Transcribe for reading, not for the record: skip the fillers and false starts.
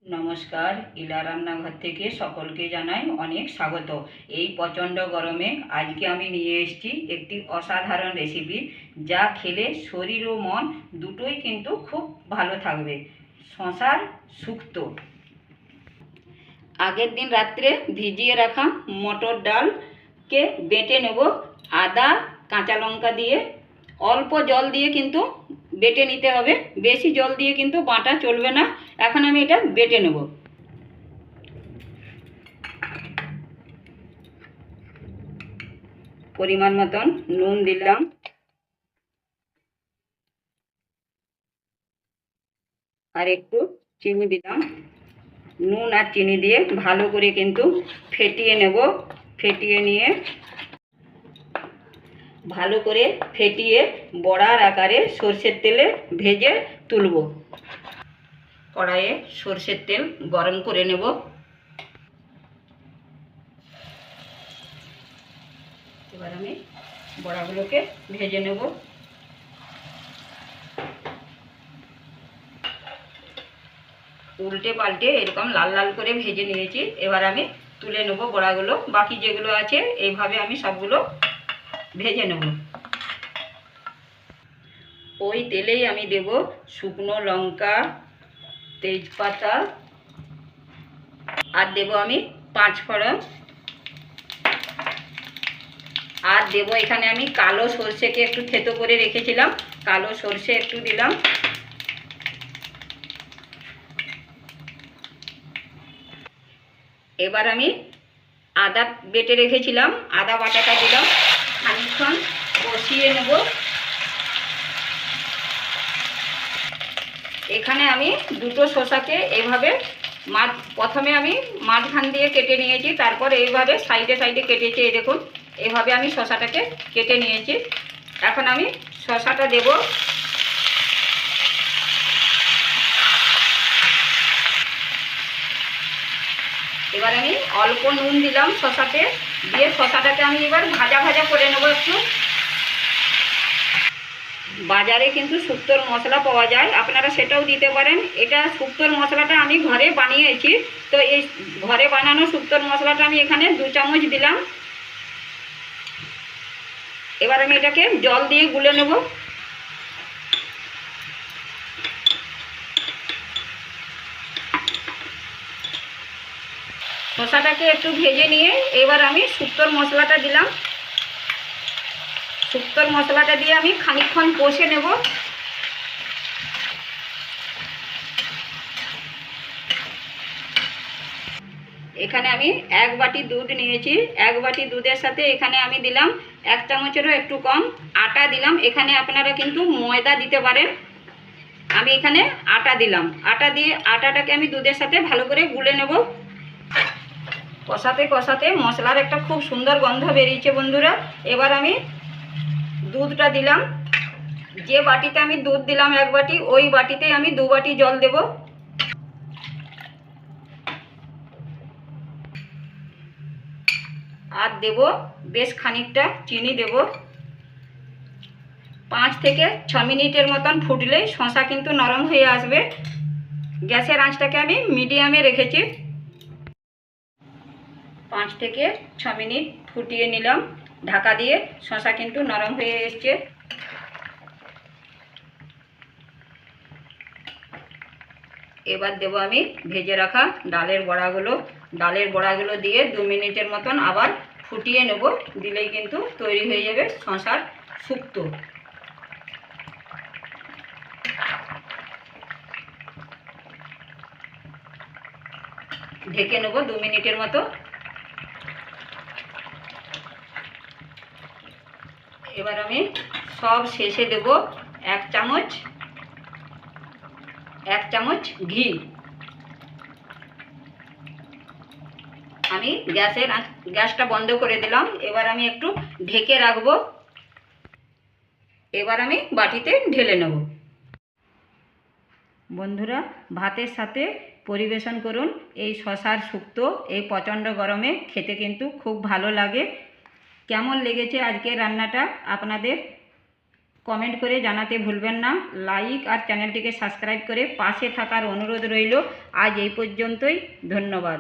নমস্কার, ইলা রান্নাঘর থেকে সকলকে জানাই অনেক স্বাগত। এই প্রচণ্ড গরমে আজকে আমি নিয়ে এসেছি একটি অসাধারণ রেসিপি, যা খেলে শরীর ও মন দুটোই কিন্তু খুব ভালো থাকবে। শশার শুক্তো। আগের দিন রাত্রে ভিজিয়ে রাখা মটর ডালকে বেটে নেব। আদা, কাঁচা লঙ্কা দিয়ে অল্প জল দিয়ে কিন্তু বেটে নিতে হবে, বেশি জল দিয়ে কিন্তু বাটা চলবে না। এখন আমি এটা বেটে নেব। পরিমাণ মতন নুন দিলাম, আর একটু চিনি দিলাম। নুন আর চিনি দিয়ে ভালো করে কিন্তু ফেটিয়ে নেব। ফেটিয়ে নিয়ে ভালো করে ফেটিয়ে বড়ার আকারে সরষের তেলে ভেজে তুলব। কড়াইয়ে সরষের তেল গরম করে নেব। এবার আমি বড়াগুলোকে ভেজে নেব। উল্টে পাল্টে এরকম লাল লাল করে ভেজে নিয়েছি। এবার আমি তুলে নেব বড়াগুলো। বাকি যেগুলো আছে এইভাবে আমি সবগুলো ভেজে নেব। ওই তেলেই আমি দেব শুকনো লঙ্কা, তেজপাতা, আর দেব আমি 5 ফোড়ন, আর দেব এখানে আমি কালো সরষেকে একটু থেতো করে রেখেছিলাম, কালো সরষে একটু দিলাম। এবার আমি আদা বেটে রেখেছিলাম, আদা বাটাটা দিলাম। খানিকক্ষণ কষিয়ে নেব। এখানে আমি দুটো শসাকে এইভাবে প্রথমে আমি মাঝখান দিয়ে কেটে নিয়েছি, তারপর এইভাবে সাইডে সাইডে কেটেছি। এই দেখুন, এইভাবে আমি শসাটাকে কেটে নিয়েছি। এখন আমি শসাটা দেব। এবার আমি অল্প নুন দিলাম শসাতে, দিয়ে শসাটাকে আমি এবার ভাজা ভাজা করে নেব একটু। বাজারে কিন্তু শুক্তোর মশলা পাওয়া যায়, আপনারা সেটাও দিতে পারেন। এটা শুক্তোর মশলাটা আমি ঘরে বানিয়েছি, তো এই ঘরে বানানো শুক্তোর মশলাটা আমি এখানে 2 চামচ দিলাম। এবার আমি এটাকে জল দিয়ে গুলে নেব। শসাটাকে একটু ভেজে নিয়ে এবার আমি শুক্তোর মশলাটা দিলাম। শুক্তোর মশলাটা দিয়ে আমি খানিকক্ষণ কষে নেব। এখানে আমি 1 বাটি দুধ নিয়েছি। 1 বাটি দুধের সাথে এখানে আমি দিলাম 1 চামচেরও একটু কম আটা দিলাম। এখানে আপনারা কিন্তু ময়দা দিতে পারেন, আমি এখানে আটা দিলাম। আটা দিয়ে আটাটাকে আমি দুধের সাথে ভালো করে গুলে নেব। কষাতে কষাতে মশলার একটা খুব সুন্দর গন্ধ বেরিয়েছে বন্ধুরা। এবার আমি দুধটা দিলাম। যে বাটিতে আমি দুধ দিলাম 1 বাটি, ওই বাটিতেই আমি 2 বাটি জল দেব। আর দেব বেশ খানিকটা চিনি দেব। 5 থেকে 6 মিনিটের মতন ফুটলেই শসা কিন্তু নরম হয়ে আসবে। গ্যাসের আঁচটাকে আমি মিডিয়ামে রেখেছি। 5 থেকে 6 মিনিট ফুটিয়ে নিলাম ঢাকা দিয়ে। শসা কিন্তু নরম হয়ে এসছে। এবার দেব আমি ভেজে রাখা ডালের বড়াগুলো। ডালের বড়াগুলো দিয়ে 2 মিনিটের মতন আবার ফুটিয়ে নেব। দিলেই কিন্তু তৈরি হয়ে যাবে শসার শুক্তো। ঢেকে নেব 2 মিনিটের মতো। এবার আমি সব শেষে দেব 1 চামচ ঘি। আমি গ্যাসটা বন্ধ করে দিলাম। এবার আমি একটু ঢেকে রাখবো। এবার আমি বাটিতে ঢেলে নেব। বন্ধুরা, ভাতের সাথে পরিবেশন করুন এই শসার শুক্তো। এই প্রচণ্ড গরমে খেতে কিন্তু খুব ভালো লাগে। কেমন লেগেছে আজকের রান্নাটা আপনাদের? কমেন্ট করে জানাতে ভুলবেন না। লাইক আর চ্যানেলটিকে সাবস্ক্রাইব করে পাশে থাকার অনুরোধ রইল। আজ এই পর্যন্তই, ধন্যবাদ।